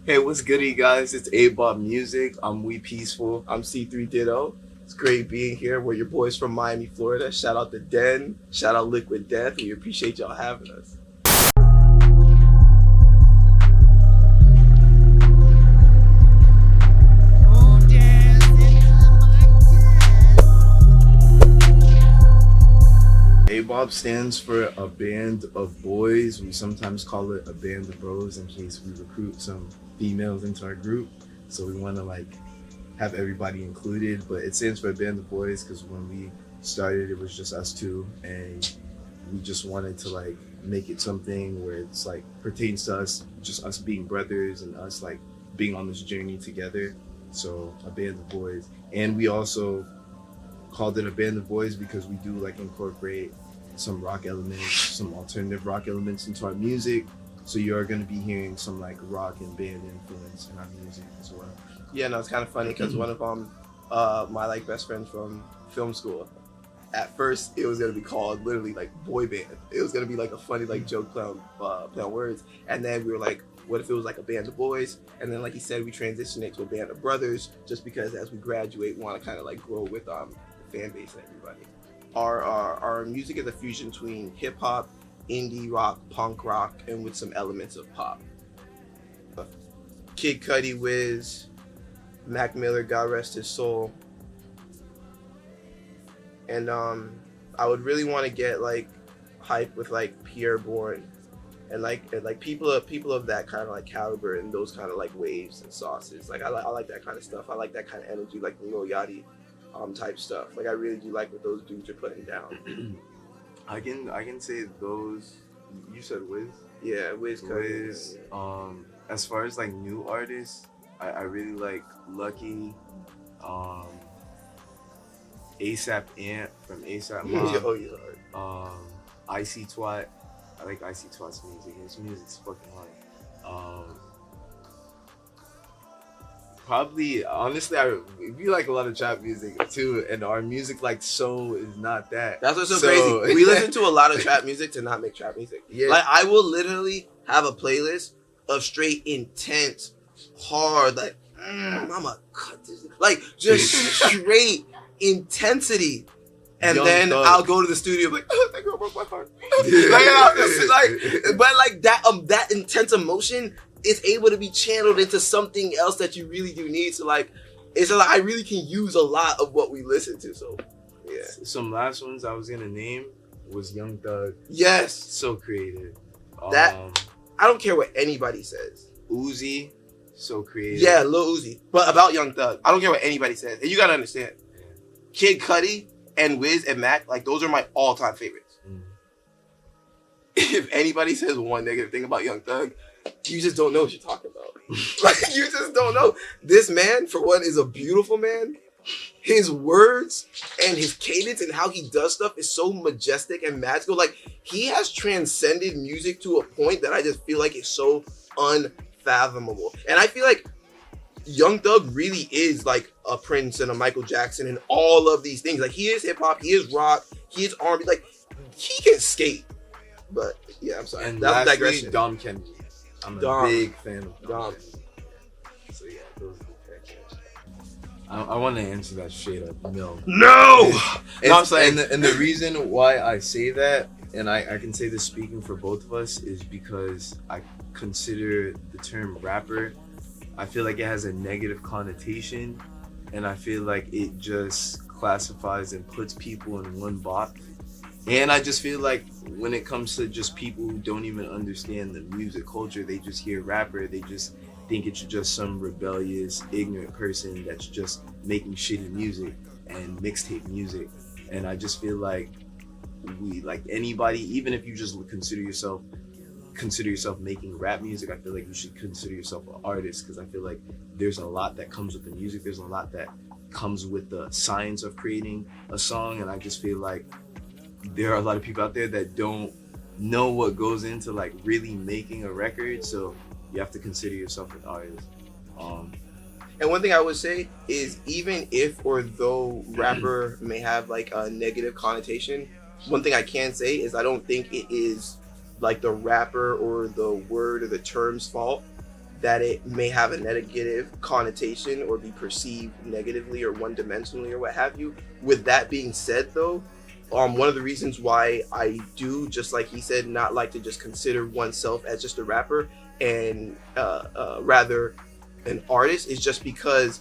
Hey, what's goody, guys? It's A.B.O.B Music. I'm We Peaceful. I'm C3 Ditto. It's great being here. We're your boys from Miami, Florida. Shout out to Den. Shout out Liquid Death. We appreciate y'all having us. A.B.O.B stands for a band of boys. We sometimes call it a band of bros in case we recruit some females into our group. So we want to have everybody included, but it stands for a band of boys because when we started, it was just us two, and we just wanted to make it something where it's pertains to us, just us being brothers and us being on this journey together. So a band of boys, and we also called it a band of boys because we do incorporate some rock elements, some alternative rock elements into our music. So you're going to be hearing some rock and band influence in our music as well. Yeah, no, it's kind of funny because one of my best friends from film school, at first it was going to be called literally boy band. It was going to be a funny joke clown words, and then we were like, what if it was a band of boys? And then like he said, we transitioned it to a band of brothers just because as we graduate we want to kind of grow with the fan base and everybody. Our music is a fusion between hip hop, indie rock, punk rock, and with some elements of pop. Kid Cudi, Wiz, Mac Miller, God rest his soul. And I would really want to get hype with Pierre Bourne and people of that kind of caliber and those kind of waves and sauces. I like that kind of stuff. I like that kind of energy, the Lil Yachty type stuff. I really do like what those dudes are putting down. I can say those. You said Wiz? Yeah, Wiz. Wiz. As far as new artists, I really like Lucky, ASAP Ant from ASAP Mob. Oh yeah. Icy Twat. I like Icy Twat's music. His music's fucking hard. Probably, honestly, we like a lot of trap music too, and our music so is not that. That's what's so crazy. We listen to a lot of trap music to not make trap music. Yeah. I will literally have a playlist of straight intense, hard, I'ma cut this, just straight intensity. And Young then Thug. I'll go to the studio that girl broke my heart. But that intense emotion is able to be channeled into something else that you really do need. So I really can use a lot of what we listen to. So yeah. Some last ones I was gonna name was Young Thug. Yes. So creative. That I don't care what anybody says. Uzi, so creative. Yeah, Lil Uzi. But about Young Thug, I don't care what anybody says. And you gotta understand, Kid Cudi and Wiz and Mac, those are my all-time favorites. If anybody says one negative thing about Young Thug, you just don't know what you're talking about. You just don't know. This man, for one, is a beautiful man. His words and his cadence and how he does stuff is so majestic and magical. He has transcended music to a point that I just feel it's so unfathomable. And I feel Young Thug really is a Prince and a Michael Jackson and all of these things. He is hip hop, he is rock, he is R&B. He can skate. But yeah, I'm sorry. And that's lastly, digression. Dom Kennedy. I'm a big fan of Dom. So yeah, those are the picks. I want to answer that straight up. No. I'm saying, and the reason why I say that, and I can say this speaking for both of us, is because I consider the term rapper, I feel it has a negative connotation, and I feel it just classifies and puts people in one box. And I just feel when it comes to just people who don't even understand the music culture, they just hear rapper, they just think it's just some rebellious, ignorant person that's just making shitty music and mixtape music. And I just feel we, anybody, even if you just consider yourself making rap music, I feel you should consider yourself an artist, because I feel there's a lot that comes with the music, there's a lot that comes with the science of creating a song, and I just feel there are a lot of people out there that don't know what goes into really making a record, so you have to consider yourself an artist. And one thing I would say is, even if or though rapper may have a negative connotation, one thing I can say is I don't think it is the rapper or the word or the term's fault that it may have a negative connotation or be perceived negatively or one-dimensionally or what have you. With that being said, though, one of the reasons why I do, just like he said, not like to just consider oneself as just a rapper and rather an artist is just because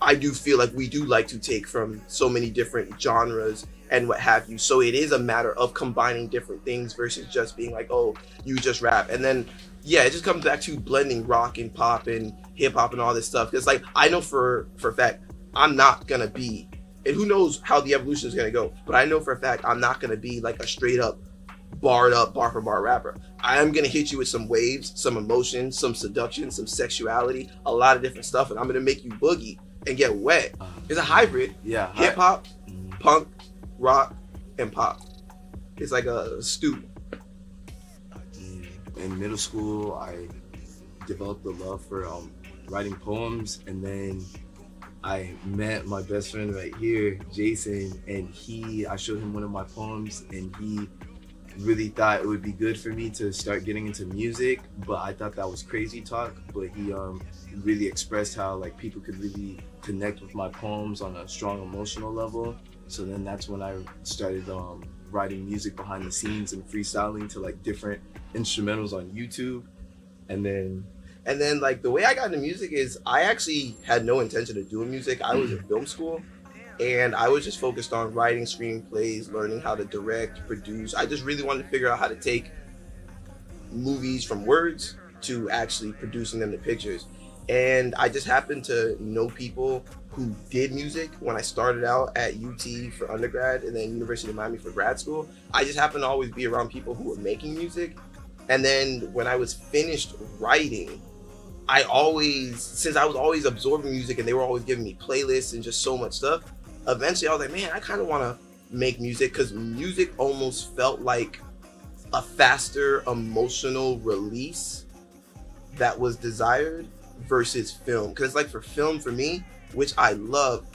I do feel like we do like to take from so many different genres and what have you. So it is a matter of combining different things versus just being like, oh, you just rap. And then, yeah, it just comes back to blending rock and pop and hip hop and all this stuff. Because like, I know for a fact, I'm not going to be, and who knows how the evolution is going to go, but I know for a fact, I'm not going to be like a straight up barred up bar for bar rapper. I am going to hit you with some waves, some emotion, some seduction, some sexuality, a lot of different stuff. And I'm going to make you boogie and get wet. It's a hybrid. Yeah. Hip hop, punk, rock, and pop. It's like a stew. In middle school, I developed a love for writing poems, and then I met my best friend right here, Jason, and I showed him one of my poems, and he really thought it would be good for me to start getting into music, but I thought that was crazy talk. But he really expressed how like people could really connect with my poems on a strong emotional level. So then that's when I started writing music behind the scenes and freestyling to like different instrumentals on YouTube. And then like the way I got into music is I actually had no intention of doing music. I was in film school and I was just focused on writing screenplays, learning how to direct, produce. I just really wanted to figure out how to take movies from words to actually producing them to pictures. And I just happened to know people who did music when I started out at UT for undergrad and then University of Miami for grad school. I just happened to always be around people who were making music. And then when I was finished writing, since I was always absorbing music and they were always giving me playlists and just so much stuff, eventually I was like, man, I kind of want to make music, because music almost felt like a faster emotional release that was desired versus film. Because like for film, for me, which I love,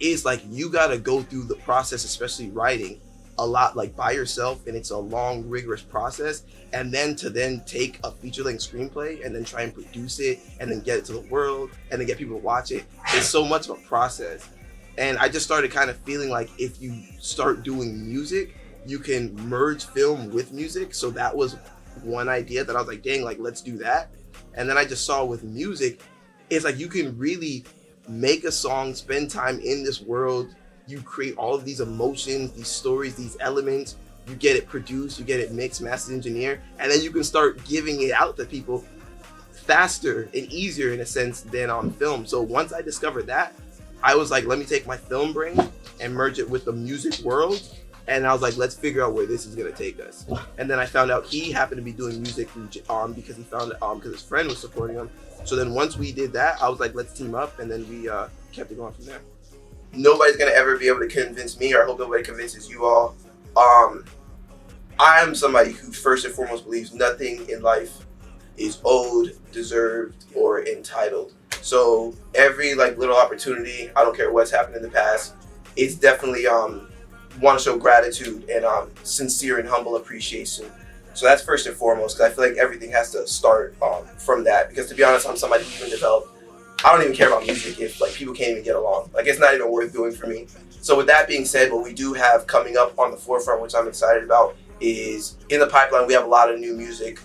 is like you got to go through the process, especially writing, a lot like by yourself, and it's a long, rigorous process. And then to take a feature-length screenplay and then try and produce it and then get it to the world and then get people to watch it, it's so much of a process. And I just started kind of feeling like if you start doing music, you can merge film with music. So that was one idea that I was like, dang, like let's do that. And then I just saw with music, it's like you can really make a song, spend time in this world. You create all of these emotions, these stories, these elements. You get it produced, you get it mixed, mastered, engineered, and then you can start giving it out to people faster and easier in a sense than on film. So once I discovered that, I was like, let me take my film brain and merge it with the music world. And I was like, let's figure out where this is gonna take us. And then I found out he happened to be doing music because he found because his friend was supporting him. So then once we did that, I was like, let's team up, and then we kept it going from there. Nobody's gonna ever be able to convince me, or I hope nobody convinces you all. I am somebody who first and foremost believes nothing in life is owed, deserved, or entitled. So every like little opportunity, I don't care what's happened in the past, it's definitely want to show gratitude and sincere and humble appreciation. So that's first and foremost, because I feel like everything has to start from that. Because to be honest, I'm somebody who even developed, I don't even care about music if like people can't even get along. Like it's not even worth doing for me. So with that being said, what we do have coming up on the forefront, which I'm excited about, is in the pipeline. We have a lot of new music,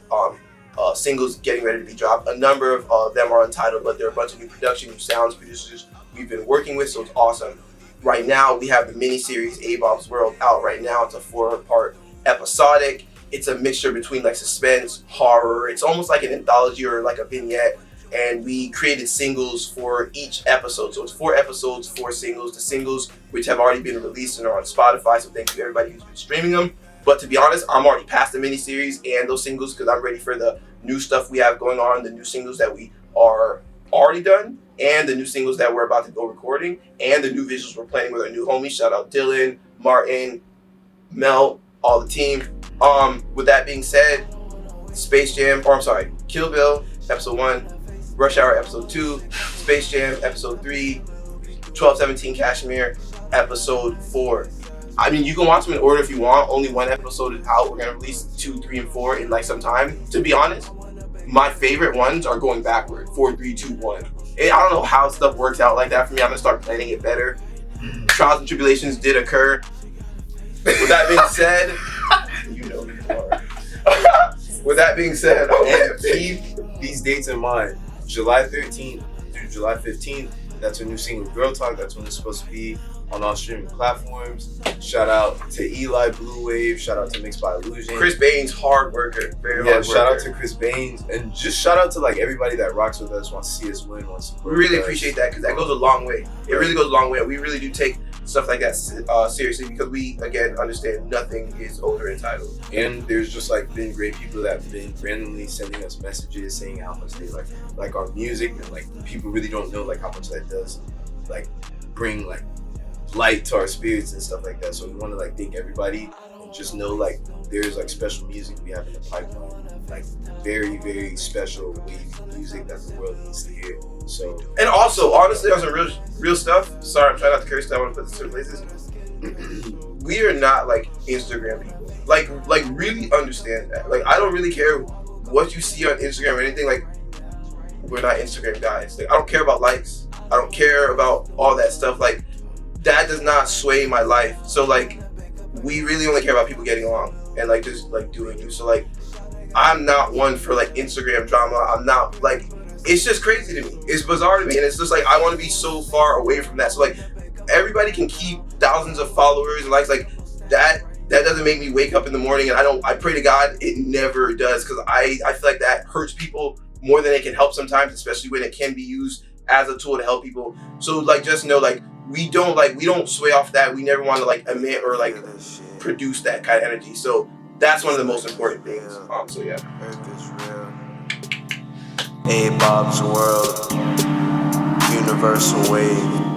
singles getting ready to be dropped. A number of them are untitled, but there are a bunch of new production, new sounds, producers we've been working with. So it's awesome. Right now we have the miniseries A.B.O.B's World out right now. It's a 4-part episodic. It's a mixture between like suspense, horror. It's almost like an anthology or like a vignette. And we created singles for each episode. So it's 4 episodes, 4 singles. The singles, which have already been released and are on Spotify. So thank you to everybody who's been streaming them. But to be honest, I'm already past the miniseries and those singles because I'm ready for the new stuff we have going on, the new singles that we are already done, and the new singles that we're about to go recording, and the new visuals we're planning with our new homies. Shout out Dylan, Martin, Mel, all the team. With that being said, Kill Bill, episode 1, Rush Hour, episode 2, Space Jam, episode 3, 1217 Kashmir, episode 4. I mean, you can watch them in order if you want. Only 1 episode is out. We're gonna release 2, 3, and 4 in like some time, to be honest. my favorite ones are going backward, 4, 3, 2, 1. And I don't know how stuff works out like that for me. I'm gonna start planning it better. Trials and tribulations did occur. With that being said, you know who you are. With that being said, and keep these dates in mind. July 13th through July 15th, that's a new single, Girl Talk. That's when it's supposed to be on all streaming platforms. Shout out to Eli Blue Wave. Shout out to Mixed by Illusion. Chris Baines, hard worker, very hard worker. Shout out to Chris Baines, and just shout out to like everybody that rocks with us, wants to see us win, wants to. We really appreciate that because that goes a long way. It really goes a long way. We really do take stuff like that seriously because we again understand nothing is owed or entitled. And there's just like been great people that have been randomly sending us messages saying how much they like our music, and like people really don't know like how much that does like bring like light to our spirits and stuff like that. So we want to like thank everybody and just know like there's like special music we have in the pipeline, like very, very special wavy music that the world needs to hear. So, and also honestly on some real stuff, sorry I'm trying not to curse, I want to put this in places. We are not like Instagram people. Like really understand that. Like I don't really care what you see on Instagram or anything. Like we're not Instagram guys. Like I don't care about likes. I don't care about all that stuff. Like that does not sway my life. So like we really only care about people getting along and like just like doing you. So like I'm not one for like Instagram drama. I'm not like, it's just crazy to me. It's bizarre to me. And it's just like I want to be so far away from that. So like everybody can keep thousands of followers and likes, like that doesn't make me wake up in the morning and I pray to God it never does, because I feel like that hurts people more than it can help sometimes, especially when it can be used as a tool to help people. So like just know like we don't sway off that. We never want to like emit or like produce that kind of energy. So that's one of the most important things. So yeah. A.B.O.B's world, universal wave.